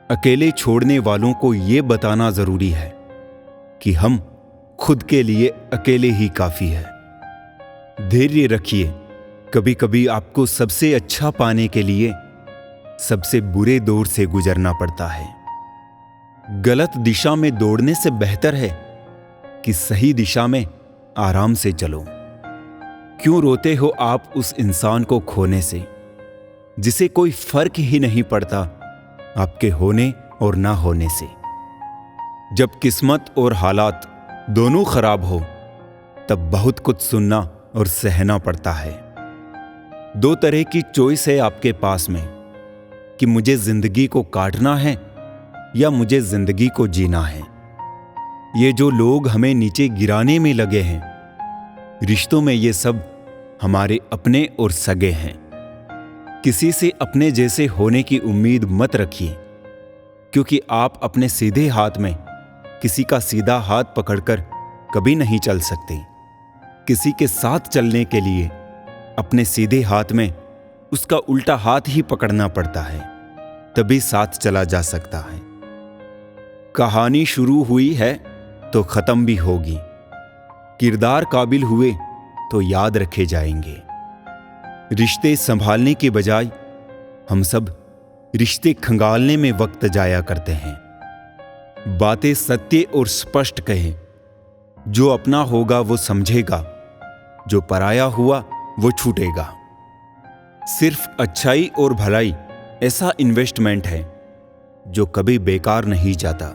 अकेले छोड़ने वालों को ये बताना जरूरी है कि हम खुद के लिए अकेले ही काफी है। धैर्य रखिए, कभी कभी आपको सबसे अच्छा पाने के लिए सबसे बुरे दौर से गुजरना पड़ता है। गलत दिशा में दौड़ने से बेहतर है कि सही दिशा में आराम से चलो। क्यों रोते हो आप उस इंसान को खोने से जिसे कोई फर्क ही नहीं पड़ता आपके होने और ना होने से? जब किस्मत और हालात दोनों खराब हो तब बहुत कुछ सुनना और सहना पड़ता है। दो तरह की चॉइस है आपके पास में कि मुझे जिंदगी को काटना है या मुझे जिंदगी को जीना है। ये जो लोग हमें नीचे गिराने में लगे हैं, रिश्तों में ये सब हमारे अपने और सगे हैं। किसी से अपने जैसे होने की उम्मीद मत रखिए, क्योंकि आप अपने सीधे हाथ में किसी का सीधा हाथ पकड़कर कभी नहीं चल सकते। किसी के साथ चलने के लिए अपने सीधे हाथ में उसका उल्टा हाथ ही पकड़ना पड़ता है, तभी साथ चला जा सकता है। कहानी शुरू हुई है तो खत्म भी होगी। किरदार काबिल हुए तो याद रखे जाएंगे। रिश्ते संभालने के बजाय हम सब रिश्ते खंगालने में वक्त जाया करते हैं। बातें सत्य और स्पष्ट कहें। जो अपना होगा वो समझेगा, जो पराया हुआ वो छूटेगा। सिर्फ अच्छाई और भलाई ऐसा इन्वेस्टमेंट है जो कभी बेकार नहीं जाता।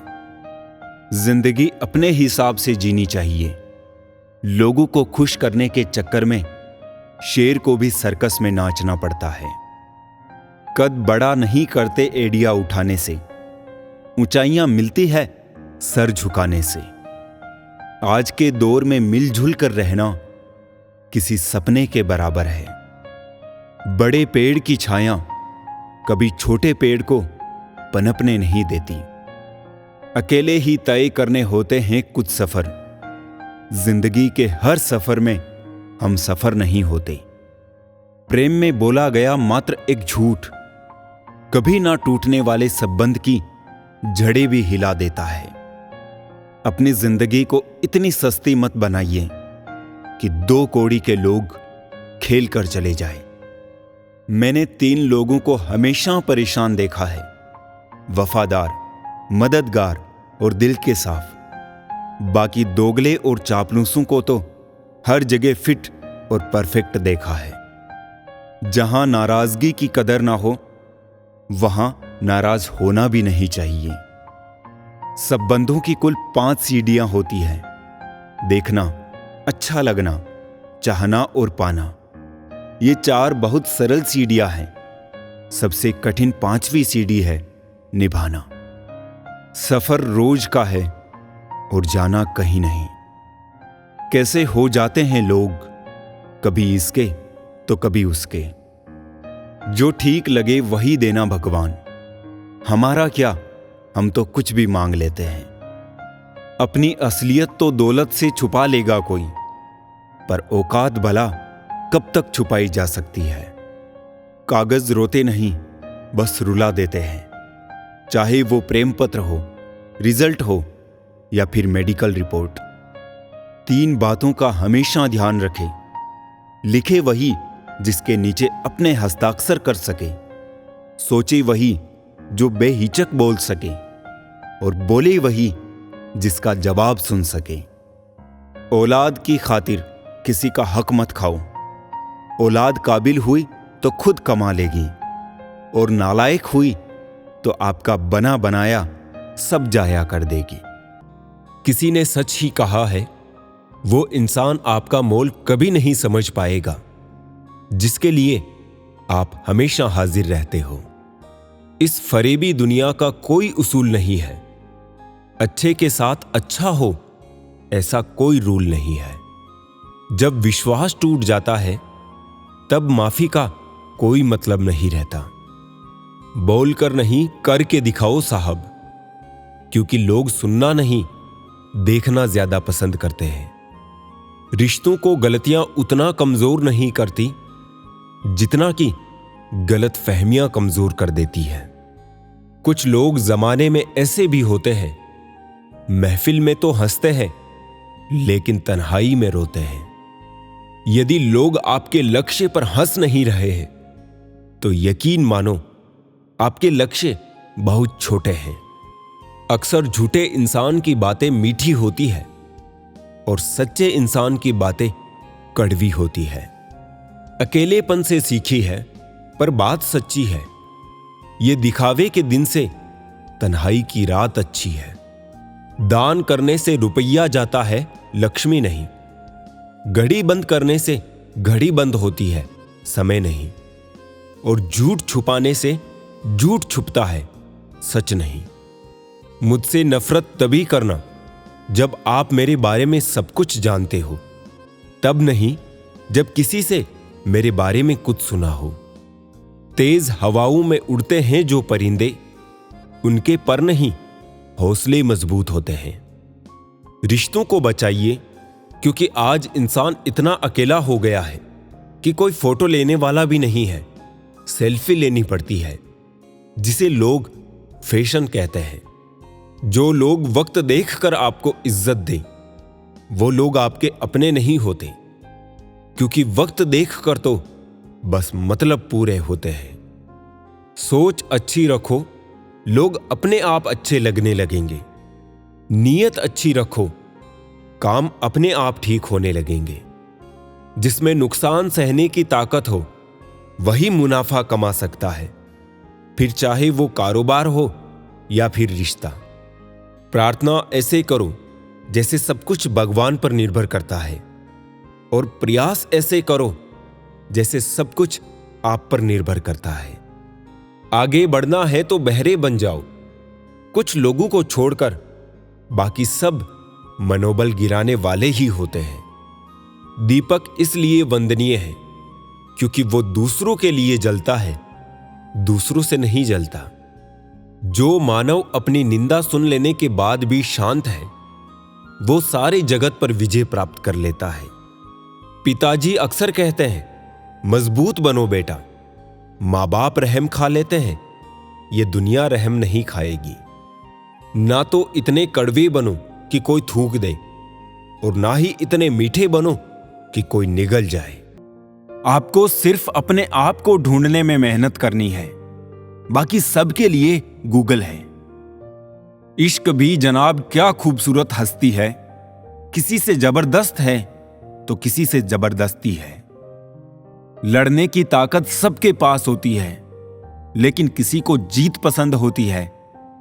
जिंदगी अपने हिसाब से जीनी चाहिए। लोगों को खुश करने के चक्कर में शेर को भी सर्कस में नाचना पड़ता है। कद बड़ा नहीं करते एडिया उठाने से, ऊंचाइयां मिलती है सर झुकाने से। आज के दौर में मिलजुल कर रहना किसी सपने के बराबर है। बड़े पेड़ की छाया कभी छोटे पेड़ को पनपने नहीं देती। अकेले ही तय करने होते हैं कुछ सफर। जिंदगी के हर सफर में हम सफर नहीं होते। प्रेम में बोला गया मात्र एक झूठ कभी ना टूटने वाले संबंध की जड़ें भी हिला देता है। अपनी जिंदगी को इतनी सस्ती मत बनाइए कि दो कौड़ी के लोग खेल कर चले जाए। मैंने 3 लोगों को हमेशा परेशान देखा है, वफादार, मददगार और दिल के साफ। बाकी दोगले और चापलूसों को तो हर जगह फिट और परफेक्ट देखा है। जहां नाराजगी की कदर ना हो वहां नाराज होना भी नहीं चाहिए। संबंधों की कुल 5 सीढ़ियां होती है। देखना, अच्छा लगना, चाहना और पाना। ये 4 बहुत सरल सीढ़ियां हैं। सबसे कठिन 5वीं सीढ़ी है निभाना। सफर रोज का है और जाना कहीं नहीं। कैसे हो जाते हैं लोग, कभी इसके तो कभी उसके। जो ठीक लगे वही देना भगवान। हमारा क्या, हम तो कुछ भी मांग लेते हैं। अपनी असलियत तो दौलत से छुपा लेगा कोई, पर औकात भला कब तक छुपाई जा सकती है। कागज रोते नहीं, बस रुला देते हैं। चाहे वो प्रेम पत्र हो, रिजल्ट हो या फिर मेडिकल रिपोर्ट। 3 बातों का हमेशा ध्यान रखें। लिखे वही जिसके नीचे अपने हस्ताक्षर कर सके। सोचे वही जो बेहिचक बोल सके, और बोले वही जिसका जवाब सुन सके। औलाद की खातिर किसी का हक मत खाओ। औलाद काबिल हुई तो खुद कमा लेगी, और नालायक हुई तो आपका बना बनाया सब जाया कर देगी। किसी ने सच ही कहा है, वो इंसान आपका मोल कभी नहीं समझ पाएगा जिसके लिए आप हमेशा हाजिर रहते हो। इस फरेबी दुनिया का कोई उसूल नहीं है। अच्छे के साथ अच्छा हो, ऐसा कोई रूल नहीं है। जब विश्वास टूट जाता है तब माफी का कोई मतलब नहीं रहता। बोलकर नहीं, करके दिखाओ साहब, क्योंकि लोग सुनना नहीं, देखना ज्यादा पसंद करते हैं। रिश्तों को गलतियां उतना कमजोर नहीं करती जितना कि गलत फहमियां कमजोर कर देती है। कुछ लोग जमाने में ऐसे भी होते हैं, महफिल में तो हंसते हैं लेकिन तन्हाई में रोते हैं। यदि लोग आपके लक्ष्य पर हंस नहीं रहे हैं तो यकीन मानो आपके लक्ष्य बहुत छोटे हैं। अक्सर झूठे इंसान की बातें मीठी होती है और सच्चे इंसान की बातें कड़वी होती है। अकेलेपन से सीखी है पर बात सच्ची है। ये दिखावे के दिन से तन्हाई की रात अच्छी है। दान करने से रुपया जाता है, लक्ष्मी नहीं। घड़ी बंद करने से घड़ी बंद होती है, समय नहीं। और झूठ छुपाने से झूठ छुपता है, सच नहीं। मुझसे नफरत तभी करना जब आप मेरे बारे में सब कुछ जानते हो, तब नहीं जब किसी से मेरे बारे में कुछ सुना हो। तेज हवाओं में उड़ते हैं जो परिंदे, उनके पर नहीं हौसले मजबूत होते हैं। रिश्तों को बचाइए, क्योंकि आज इंसान इतना अकेला हो गया है कि कोई फोटो लेने वाला भी नहीं है। सेल्फी लेनी पड़ती है, जिसे लोग फैशन कहते हैं। जो लोग वक्त देखकर आपको इज्जत दें, वो लोग आपके अपने नहीं होते, क्योंकि वक्त देखकर तो बस मतलब पूरे होते हैं। सोच अच्छी रखो, लोग अपने आप अच्छे लगने लगेंगे। नीयत अच्छी रखो, काम अपने आप ठीक होने लगेंगे। जिसमें नुकसान सहने की ताकत हो, वही मुनाफा कमा सकता है, फिर चाहे वो कारोबार हो या फिर रिश्ता। प्रार्थना ऐसे करो जैसे सब कुछ भगवान पर निर्भर करता है, और प्रयास ऐसे करो जैसे सब कुछ आप पर निर्भर करता है। आगे बढ़ना है तो बहरे बन जाओ। कुछ लोगों को छोड़कर बाकी सब मनोबल गिराने वाले ही होते हैं। दीपक इसलिए वंदनीय है क्योंकि वो दूसरों के लिए जलता है, दूसरों से नहीं जलता। जो मानव अपनी निंदा सुन लेने के बाद भी शांत है, वो सारे जगत पर विजय प्राप्त कर लेता है। पिताजी अक्सर कहते हैं, मजबूत बनो बेटा। माँ बाप रहम खा लेते हैं, ये दुनिया रहम नहीं खाएगी। ना तो इतने कड़वे बनो कि कोई थूक दे, और ना ही इतने मीठे बनो कि कोई निगल जाए। आपको सिर्फ अपने आप को ढूंढने में मेहनत करनी है, बाकी सबके लिए गूगल है। इश्क भी जनाब क्या खूबसूरत हस्ती है, किसी से जबरदस्त है तो किसी से जबरदस्ती है। लड़ने की ताकत सबके पास होती है, लेकिन किसी को जीत पसंद होती है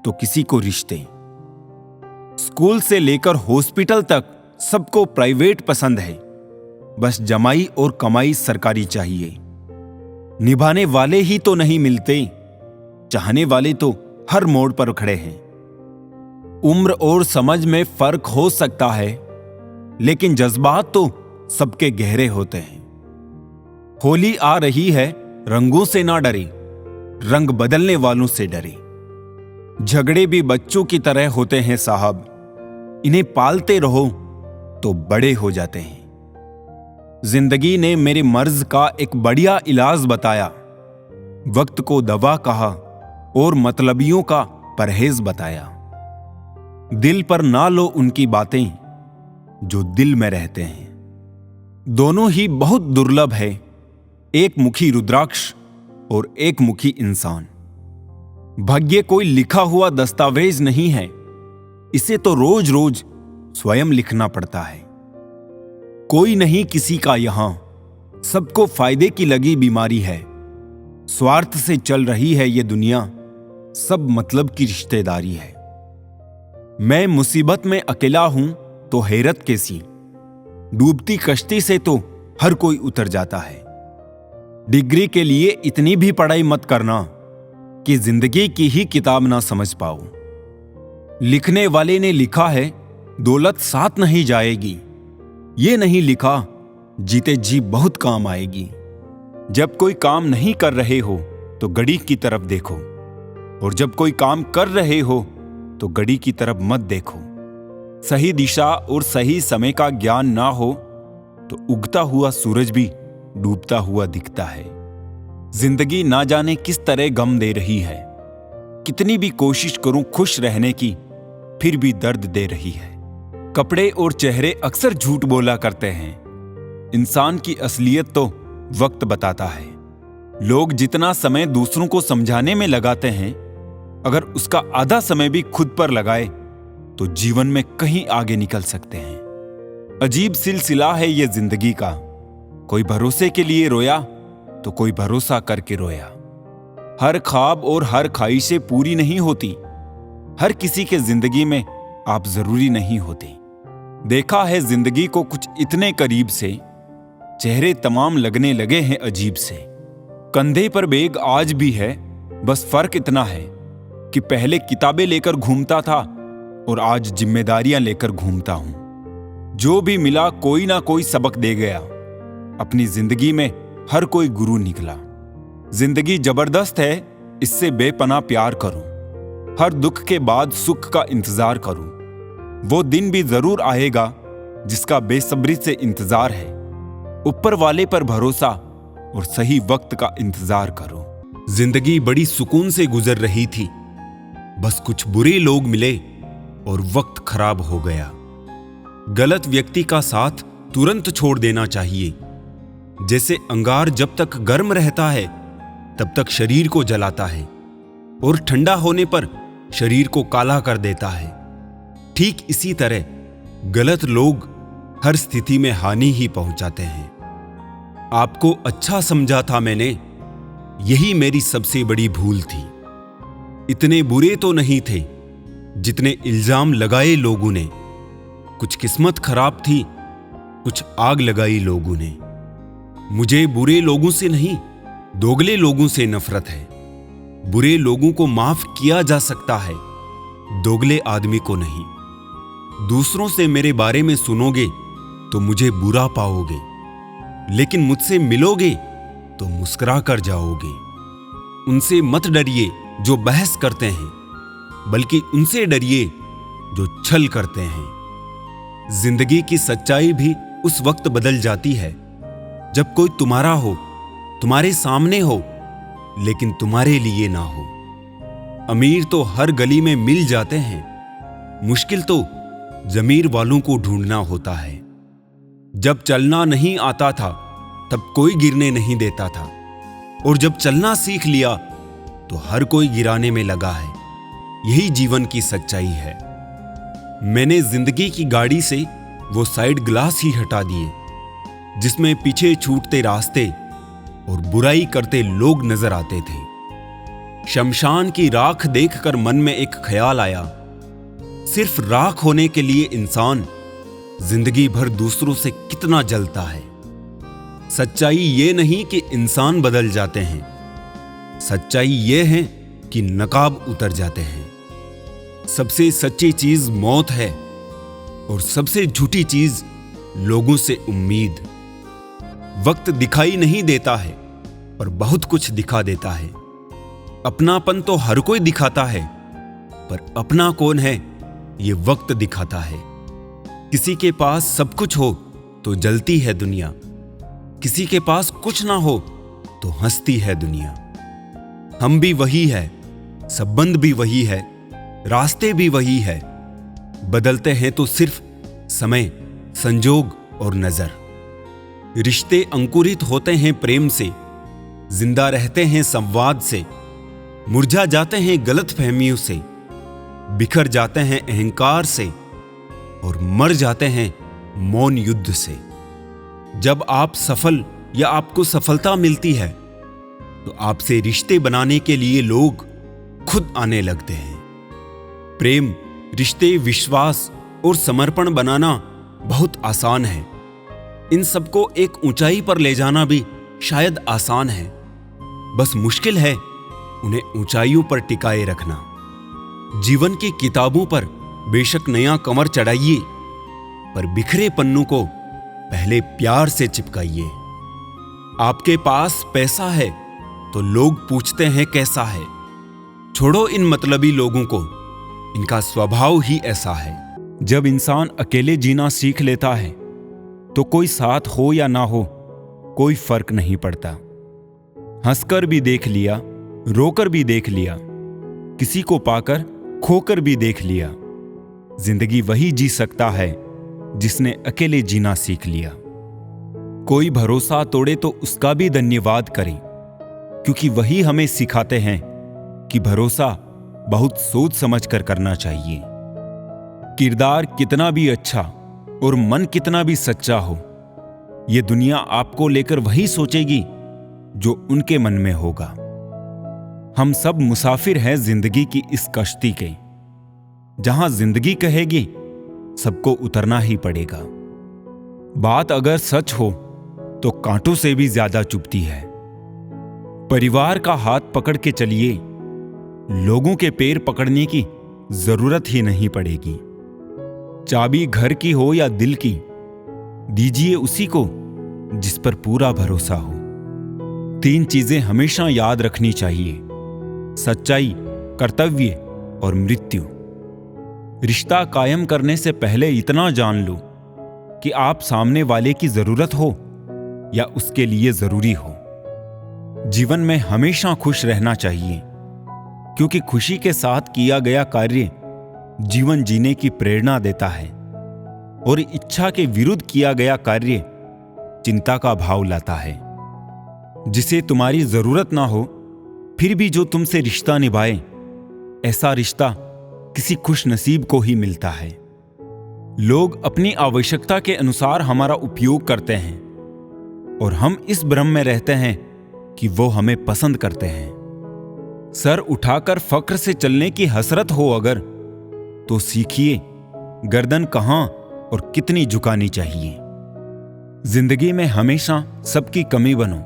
तो किसी को रिश्ते। स्कूल से लेकर हॉस्पिटल तक सबको प्राइवेट पसंद है, बस जमाई और कमाई सरकारी चाहिए। निभाने वाले ही तो नहीं मिलते, चाहने वाले तो हर मोड़ पर खड़े हैं। उम्र और समझ में फर्क हो सकता है, लेकिन जज्बात तो सबके गहरे होते हैं। होली आ रही है, रंगों से ना डरे, रंग बदलने वालों से डरे। झगड़े भी बच्चों की तरह होते हैं साहब, इन्हें पालते रहो तो बड़े हो जाते हैं। जिंदगी ने मेरे मर्ज का एक बढ़िया इलाज बताया, वक्त को दवा कहा और मतलबियों का परहेज बताया। दिल पर ना लो उनकी बातें जो दिल में रहते हैं। दोनों ही बहुत दुर्लभ है, एक मुखी रुद्राक्ष और एक मुखी इंसान। भाग्य कोई लिखा हुआ दस्तावेज नहीं है, इसे तो रोज रोज स्वयं लिखना पड़ता है। कोई नहीं किसी का यहां, सबको फायदे की लगी बीमारी है। स्वार्थ से चल रही है ये दुनिया, सब मतलब की रिश्तेदारी है। मैं मुसीबत में अकेला हूं तो हैरत कैसी, डूबती कश्ती से तो हर कोई उतर जाता है। डिग्री के लिए इतनी भी पढ़ाई मत करना कि जिंदगी की ही किताब ना समझ पाओ। लिखने वाले ने लिखा है, दौलत साथ नहीं जाएगी, ये नहीं लिखा जीते जी बहुत काम आएगी। जब कोई काम नहीं कर रहे हो तो घड़ी की तरफ देखो, और जब कोई काम कर रहे हो तो घड़ी की तरफ मत देखो। सही दिशा और सही समय का ज्ञान ना हो तो उगता हुआ सूरज भी डूबता हुआ दिखता है। जिंदगी ना जाने किस तरह गम दे रही है, कितनी भी कोशिश करूं खुश रहने की, फिर भी दर्द दे रही है। कपड़े और चेहरे अक्सर झूठ बोला करते हैं। इंसान की असलियत तो वक्त बताता है। लोग जितना समय दूसरों को समझाने में लगाते हैं, अगर उसका आधा समय भी खुद पर लगाए तो जीवन में कहीं आगे निकल सकते हैं। अजीब सिलसिला है ये जिंदगी का। कोई भरोसे के लिए रोया तो कोई भरोसा करके रोया। हर ख्वाब और हर ख्वाहिशें पूरी नहीं होती। हर किसी के जिंदगी में आप जरूरी नहीं होते। देखा है जिंदगी को कुछ इतने करीब से, चेहरे तमाम लगने लगे हैं अजीब से। कंधे पर बैग आज भी है, बस फर्क इतना है कि पहले किताबें लेकर घूमता था और आज जिम्मेदारियां लेकर घूमता हूं। जो भी मिला कोई ना कोई सबक दे गया। अपनी जिंदगी में हर कोई गुरु निकला। जिंदगी जबरदस्त है, इससे बेपनाह प्यार करूं। हर दुख के बाद सुख का इंतजार करूं। वो दिन भी जरूर आएगा जिसका बेसब्री से इंतजार है। ऊपर वाले पर भरोसा और सही वक्त का इंतजार करो। जिंदगी बड़ी सुकून से गुजर रही थी, बस कुछ बुरे लोग मिले और वक्त खराब हो गया। गलत व्यक्ति का साथ तुरंत छोड़ देना चाहिए। जैसे अंगार जब तक गर्म रहता है तब तक शरीर को जलाता है और ठंडा होने पर शरीर को काला कर देता है। ठीक इसी तरह गलत लोग हर स्थिति में हानि ही पहुंचाते हैं। आपको अच्छा समझा था मैंने, यही मेरी सबसे बड़ी भूल थी। इतने बुरे तो नहीं थे जितने इल्जाम लगाए लोगों ने। कुछ किस्मत खराब थी, कुछ आग लगाई लोगों ने। मुझे बुरे लोगों से नहीं, दोगले लोगों से नफरत है। बुरे लोगों को माफ किया जा सकता है, दोगले आदमी को नहीं। दूसरों से मेरे बारे में सुनोगे तो मुझे बुरा पाओगे, लेकिन मुझसे मिलोगे तो मुस्कुरा कर जाओगे। उनसे मत डरिए जो बहस करते हैं, बल्कि उनसे डरिए जो छल करते हैं। जिंदगी की सच्चाई भी उस वक्त बदल जाती है जब कोई तुम्हारा हो, तुम्हारे सामने हो, लेकिन तुम्हारे लिए ना हो। अमीर तो हर गली में मिल जाते हैं, मुश्किल तो जमीर वालों को ढूंढना होता है। जब चलना नहीं आता था तब कोई गिरने नहीं देता था, और जब चलना सीख लिया तो हर कोई गिराने में लगा है। यही जीवन की सच्चाई है। मैंने जिंदगी की गाड़ी से वो साइड ग्लास ही हटा दिए जिसमें पीछे छूटते रास्ते और बुराई करते लोग नजर आते थे। शमशान की राख देखकर मन में एक ख्याल आया, सिर्फ राख होने के लिए इंसान जिंदगी भर दूसरों से कितना जलता है। सच्चाई ये नहीं कि इंसान बदल जाते हैं, सच्चाई ये है कि नकाब उतर जाते हैं। सबसे सच्ची चीज मौत है और सबसे झूठी चीज लोगों से उम्मीद। वक्त दिखाई नहीं देता है पर बहुत कुछ दिखा देता है। अपनापन तो हर कोई दिखाता है, पर अपना कौन है ये वक्त दिखाता है। किसी के पास सब कुछ हो तो जलती है दुनिया, किसी के पास कुछ ना हो तो हंसती है दुनिया। हम भी वही है, संबंध भी वही है, रास्ते भी वही है। बदलते हैं तो सिर्फ समय, संजोग और नजर। रिश्ते अंकुरित होते हैं प्रेम से, जिंदा रहते हैं संवाद से, मुरझा जाते हैं गलत फहमियों से, बिखर जाते हैं अहंकार से और मर जाते हैं मौन युद्ध से। जब आप सफल या आपको सफलता मिलती है तो आपसे रिश्ते बनाने के लिए लोग खुद आने लगते हैं। प्रेम, रिश्ते, विश्वास और समर्पण बनाना बहुत आसान है। इन सबको एक ऊंचाई पर ले जाना भी शायद आसान है, बस मुश्किल है उन्हें ऊंचाइयों पर टिकाए रखना। जीवन की किताबों पर बेशक नया कवर चढ़ाइए, पर बिखरे पन्नों को पहले प्यार से चिपकाइए। आपके पास पैसा है तो लोग पूछते हैं कैसा है। छोड़ो इन मतलबी लोगों को, इनका स्वभाव ही ऐसा है। जब इंसान अकेले जीना सीख लेता है तो कोई साथ हो या ना हो कोई फर्क नहीं पड़ता। हंसकर भी देख लिया, रोकर भी देख लिया, किसी को पाकर खोकर भी देख लिया। जिंदगी वही जी सकता है जिसने अकेले जीना सीख लिया। कोई भरोसा तोड़े तो उसका भी धन्यवाद करें, क्योंकि वही हमें सिखाते हैं कि भरोसा बहुत सोच समझ कर करना चाहिए। किरदार कितना भी अच्छा और मन कितना भी सच्चा हो, ये दुनिया आपको लेकर वही सोचेगी जो उनके मन में होगा। हम सब मुसाफिर हैं जिंदगी की इस कश्ती के, जहां जिंदगी कहेगी सबको उतरना ही पड़ेगा। बात अगर सच हो तो कांटों से भी ज्यादा चुभती है। परिवार का हाथ पकड़ के चलिए, लोगों के पैर पकड़ने की जरूरत ही नहीं पड़ेगी। चाबी घर की हो या दिल की, दीजिए उसी को जिस पर पूरा भरोसा हो। 3 चीजें हमेशा याद रखनी चाहिए: सच्चाई, कर्तव्य और मृत्यु। रिश्ता कायम करने से पहले इतना जान लो कि आप सामने वाले की जरूरत हो या उसके लिए जरूरी हो। जीवन में हमेशा खुश रहना चाहिए, क्योंकि खुशी के साथ किया गया कार्य जीवन जीने की प्रेरणा देता है और इच्छा के विरुद्ध किया गया कार्य चिंता का भाव लाता है। जिसे तुम्हारी जरूरत ना हो फिर भी जो तुमसे रिश्ता निभाए, ऐसा रिश्ता किसी खुशनसीब को ही मिलता है। लोग अपनी आवश्यकता के अनुसार हमारा उपयोग करते हैं और हम इस भ्रम में रहते हैं कि वो हमें पसंद करते हैं। सर उठाकर फक्र से चलने की हसरत हो अगर, तो सीखिए गर्दन कहां और कितनी झुकानी चाहिए। जिंदगी में हमेशा सबकी कमी बनो,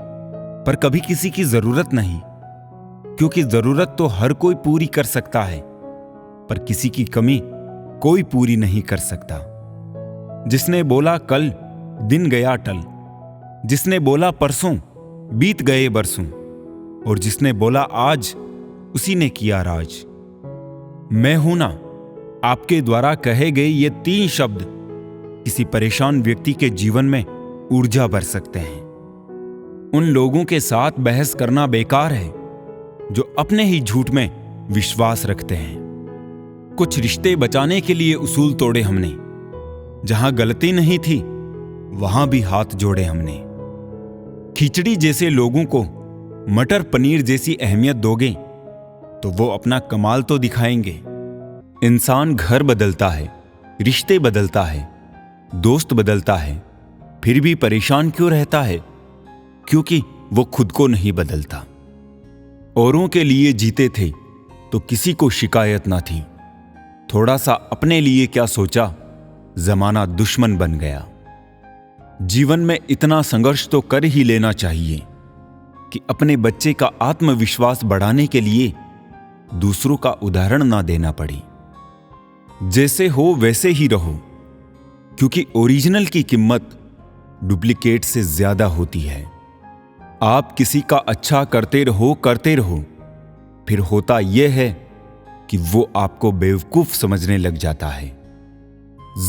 पर कभी किसी की जरूरत नहीं, क्योंकि जरूरत तो हर कोई पूरी कर सकता है, पर किसी की कमी कोई पूरी नहीं कर सकता। जिसने बोला कल, दिन गया टल। जिसने बोला परसों, बीत गए बरसों। और जिसने बोला आज, उसी ने किया राज। मैं हूं ना, आपके द्वारा कहे गए ये 3 शब्द किसी परेशान व्यक्ति के जीवन में ऊर्जा भर सकते हैं। उन लोगों के साथ बहस करना बेकार है जो अपने ही झूठ में विश्वास रखते हैं। कुछ रिश्ते बचाने के लिए उसूल तोड़े हमने, जहां गलती नहीं थी वहां भी हाथ जोड़े हमने। खिचड़ी जैसे लोगों को मटर पनीर जैसी अहमियत दोगे तो वो अपना कमाल तो दिखाएंगे। इंसान घर बदलता है, रिश्ते बदलता है, दोस्त बदलता है, फिर भी परेशान क्यों रहता है? क्योंकि वो खुद को नहीं बदलता। औरों के लिए जीते थे तो किसी को शिकायत ना थी। थोड़ा सा अपने लिए क्या सोचा, जमाना दुश्मन बन गया। जीवन में इतना संघर्ष तो कर ही लेना चाहिए कि अपने बच्चे का आत्मविश्वास बढ़ाने के लिए दूसरों का उदाहरण ना देना पड़े। जैसे हो वैसे ही रहो, क्योंकि ओरिजिनल की कीमत डुप्लीकेट से ज्यादा होती है। आप किसी का अच्छा करते रहो, फिर होता यह है कि वो आपको बेवकूफ समझने लग जाता है।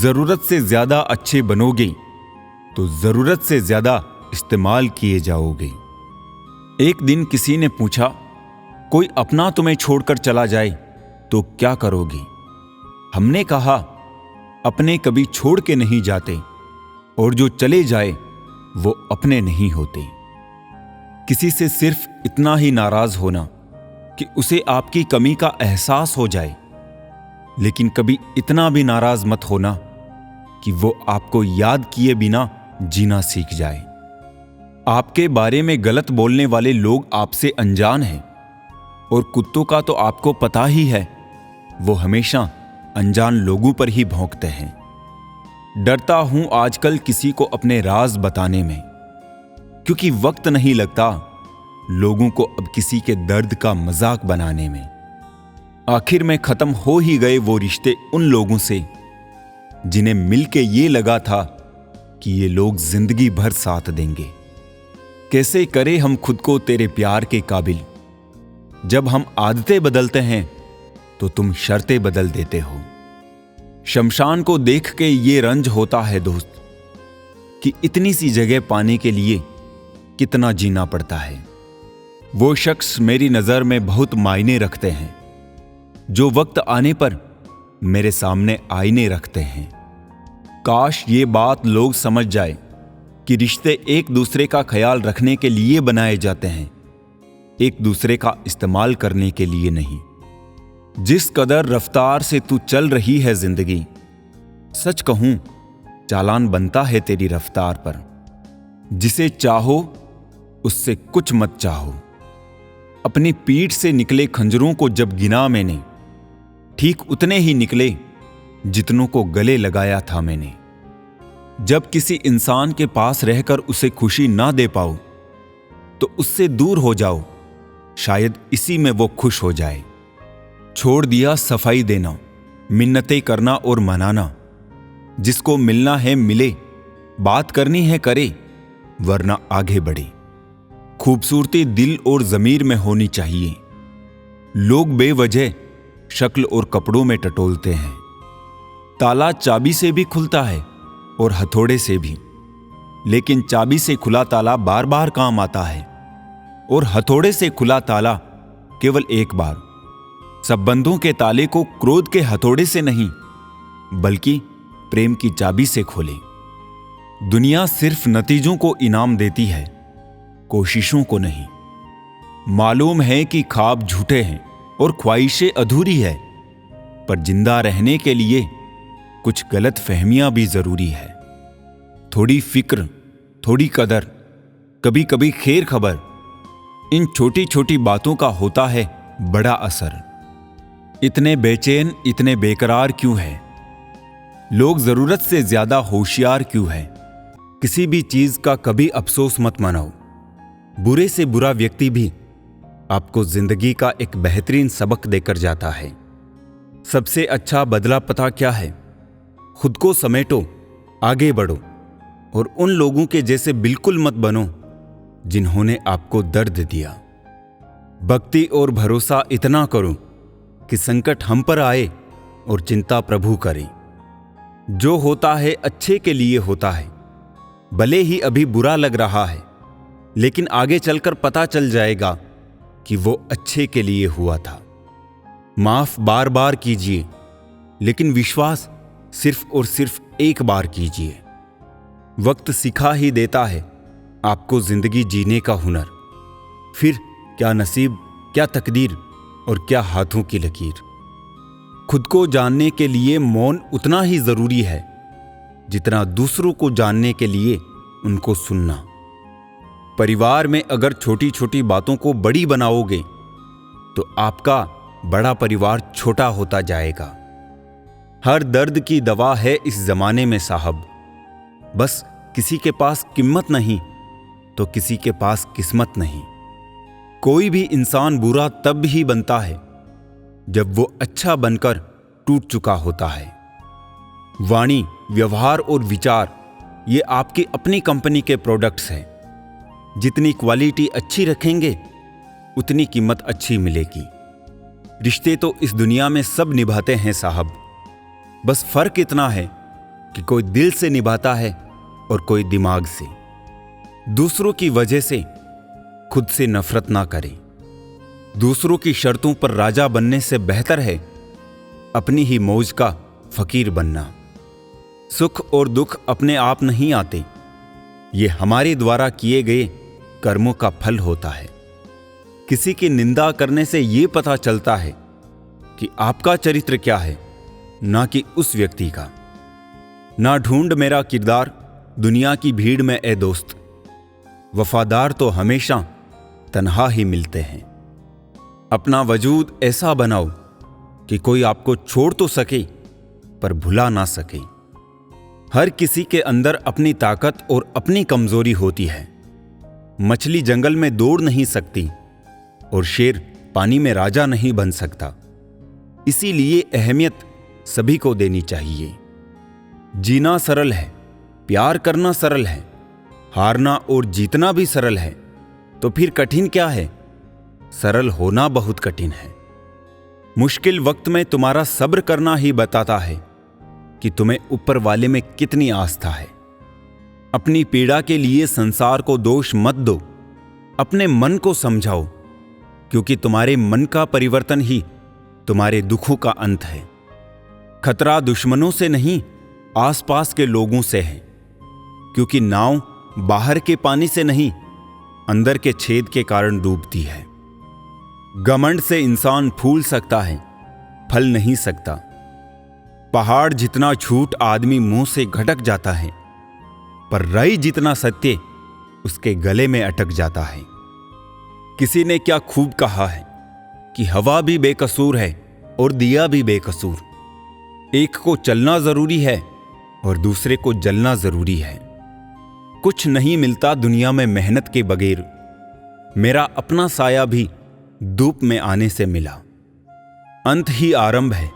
जरूरत से ज्यादा अच्छे बनोगे तो जरूरत से ज्यादा इस्तेमाल किए जाओगे। एक दिन किसी ने पूछा, कोई अपना तुम्हें छोड़कर चला जाए तो क्या करोगे? हमने कहा, अपने कभी छोड़ के नहीं जाते और जो चले जाए वो अपने नहीं होते। किसी से सिर्फ इतना ही नाराज होना कि उसे आपकी कमी का एहसास हो जाए, लेकिन कभी इतना भी नाराज मत होना कि वो आपको याद किए बिना जीना सीख जाए। आपके बारे में गलत बोलने वाले लोग आपसे अनजान हैं, और कुत्तों का तो आपको पता ही है, वो हमेशा अनजान लोगों पर ही भौंकते हैं। डरता हूं आजकल किसी को अपने राज बताने में, क्योंकि वक्त नहीं लगता लोगों को अब किसी के दर्द का मजाक बनाने में। आखिर में खत्म हो ही गए वो रिश्ते उन लोगों से जिन्हें मिलके ये लगा था कि ये लोग जिंदगी भर साथ देंगे। कैसे करें हम खुद को तेरे प्यार के काबिल? जब हम आदतें बदलते हैं तो तुम शर्तें बदल देते हो। शमशान को देख के ये रंज होता है दोस्त कि इतनी सी जगह पाने के लिए कितना जीना पड़ता है। वो शख्स मेरी नजर में बहुत मायने रखते हैं, जो वक्त आने पर मेरे सामने आईने रखते हैं। काश ये बात लोग समझ जाए कि रिश्ते एक दूसरे का ख्याल रखने के लिए बनाए जाते हैं, एक दूसरे का इस्तेमाल करने के लिए नहीं। जिस कदर रफ्तार से तू चल रही है जिंदगी, सच कहूं चालान बनता है तेरी रफ्तार पर। जिसे चाहो उससे कुछ मत चाहो। अपनी पीठ से निकले खंजरों को जब गिना मैंने, ठीक उतने ही निकले जितनों को गले लगाया था मैंने। जब किसी इंसान के पास रहकर उसे खुशी ना दे पाओ तो उससे दूर हो जाओ, शायद इसी में वो खुश हो जाए। छोड़ दिया सफाई देना, मिन्नतें करना और मनाना। जिसको मिलना है मिले, बात करनी है करे, वरना आगे बढ़े। खूबसूरती दिल और ज़मीर में होनी चाहिए। लोग बेवजह शक्ल और कपड़ों में टटोलते हैं। ताला चाबी से भी खुलता है और हथौड़े से भी, लेकिन चाबी से खुला ताला बार बार काम आता है और हथौड़े से खुला ताला केवल एक बार। संबंधों के ताले को क्रोध के हथौड़े से नहीं, बल्कि प्रेम की चाबी से खोले। दुनिया सिर्फ नतीजों को इनाम देती है, कोशिशों को नहीं। मालूम है कि ख्वाब झूठे हैं और ख्वाहिशें अधूरी है, पर जिंदा रहने के लिए कुछ गलत फहमियां भी जरूरी है। थोड़ी फिक्र, थोड़ी कदर, कभी कभी खैर खबर, इन छोटी छोटी बातों का होता है बड़ा असर। इतने बेचैन, इतने बेकरार क्यों है? लोग जरूरत से ज्यादा होशियार क्यों है? किसी भी चीज का कभी अफसोस मत मनाओ। बुरे से बुरा व्यक्ति भी आपको जिंदगी का एक बेहतरीन सबक देकर जाता है। सबसे अच्छा बदला पता क्या है? खुद को समेटो, आगे बढ़ो और उन लोगों के जैसे बिल्कुल मत बनो जिन्होंने आपको दर्द दिया। भक्ति और भरोसा इतना करो कि संकट हम पर आए और चिंता प्रभु करे। जो होता है अच्छे के लिए होता है, भले ही अभी बुरा लग रहा है, लेकिन आगे चलकर पता चल जाएगा कि वो अच्छे के लिए हुआ था। माफ बार बार कीजिए, लेकिन विश्वास सिर्फ और सिर्फ एक बार कीजिए। वक्त सिखा ही देता है आपको जिंदगी जीने का हुनर। फिर क्या नसीब, क्या तकदीर और क्या हाथों की लकीर। खुद को जानने के लिए मौन उतना ही जरूरी है जितना दूसरों को जानने के लिए उनको सुनना। परिवार में अगर छोटी छोटी बातों को बड़ी बनाओगे तो आपका बड़ा परिवार छोटा होता जाएगा। हर दर्द की दवा है इस जमाने में साहब। बस किसी के पास कीमत नहीं तो किसी के पास किस्मत नहीं। कोई भी इंसान बुरा तब ही बनता है जब वो अच्छा बनकर टूट चुका होता है। वाणी, व्यवहार और विचार ये आपकी अपनी कंपनी के प्रोडक्ट्स हैं। जितनी क्वालिटी अच्छी रखेंगे उतनी कीमत अच्छी मिलेगी। रिश्ते तो इस दुनिया में सब निभाते हैं साहब, बस फर्क इतना है कि कोई दिल से निभाता है और कोई दिमाग से। दूसरों की वजह से खुद से नफरत ना करें। दूसरों की शर्तों पर राजा बनने से बेहतर है अपनी ही मौज का फकीर बनना। सुख और दुख अपने आप नहीं आते, ये हमारे द्वारा किए गए कर्मों का फल होता है। किसी की निंदा करने से यह पता चलता है कि आपका चरित्र क्या है, ना कि उस व्यक्ति का। ना ढूंढ मेरा किरदार दुनिया की भीड़ में ए दोस्त, वफादार तो हमेशा तन्हा ही मिलते हैं। अपना वजूद ऐसा बनाओ कि कोई आपको छोड़ तो सके पर भुला ना सके। हर किसी के अंदर अपनी ताकत और अपनी कमजोरी होती है। मछली जंगल में दौड़ नहीं सकती और शेर पानी में राजा नहीं बन सकता। इसीलिए अहमियत सभी को देनी चाहिए। जीना सरल है, प्यार करना सरल है, हारना और जीतना भी सरल है, तो फिर कठिन क्या है? सरल होना बहुत कठिन है। मुश्किल वक्त में तुम्हारा सब्र करना ही बताता है कि तुम्हें ऊपर वाले में कितनी आस्था है। अपनी पीड़ा के लिए संसार को दोष मत दो, अपने मन को समझाओ, क्योंकि तुम्हारे मन का परिवर्तन ही तुम्हारे दुखों का अंत है। खतरा दुश्मनों से नहीं, आसपास के लोगों से है, क्योंकि नाव बाहर के पानी से नहीं, अंदर के छेद के कारण डूबती है। घमंड से इंसान फूल सकता है, फल नहीं सकता। पहाड़ जितना झूठ आदमी मुंह से घटक जाता है, पर रई जितना सत्य उसके गले में अटक जाता है। किसी ने क्या खूब कहा है कि हवा भी बेकसूर है और दिया भी बेकसूर। एक को चलना जरूरी है और दूसरे को जलना जरूरी है। कुछ नहीं मिलता दुनिया में मेहनत के बगैर। मेरा अपना साया भी धूप में आने से मिला। अंत ही आरंभ है,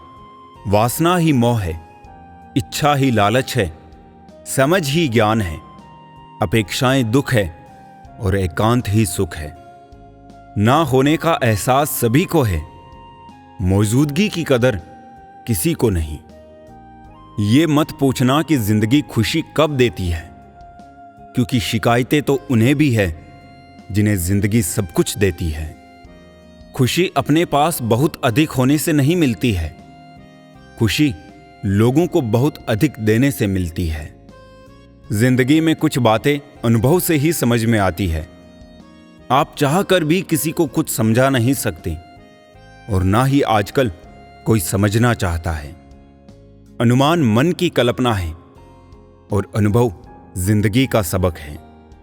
वासना ही मोह है, इच्छा ही लालच है, समझ ही ज्ञान है, अपेक्षाएं दुख है और एकांत ही सुख है। ना होने का एहसास सभी को है, मौजूदगी की कदर किसी को नहीं। ये मत पूछना कि जिंदगी खुशी कब देती है, क्योंकि शिकायतें तो उन्हें भी है जिन्हें जिंदगी सब कुछ देती है। खुशी अपने पास बहुत अधिक होने से नहीं मिलती है, खुशी लोगों को बहुत अधिक देने से मिलती है। जिंदगी में कुछ बातें अनुभव से ही समझ में आती है। आप चाहकर भी किसी को कुछ समझा नहीं सकते, और ना ही आजकल कोई समझना चाहता है। अनुमान मन की कल्पना है और अनुभव जिंदगी का सबक है।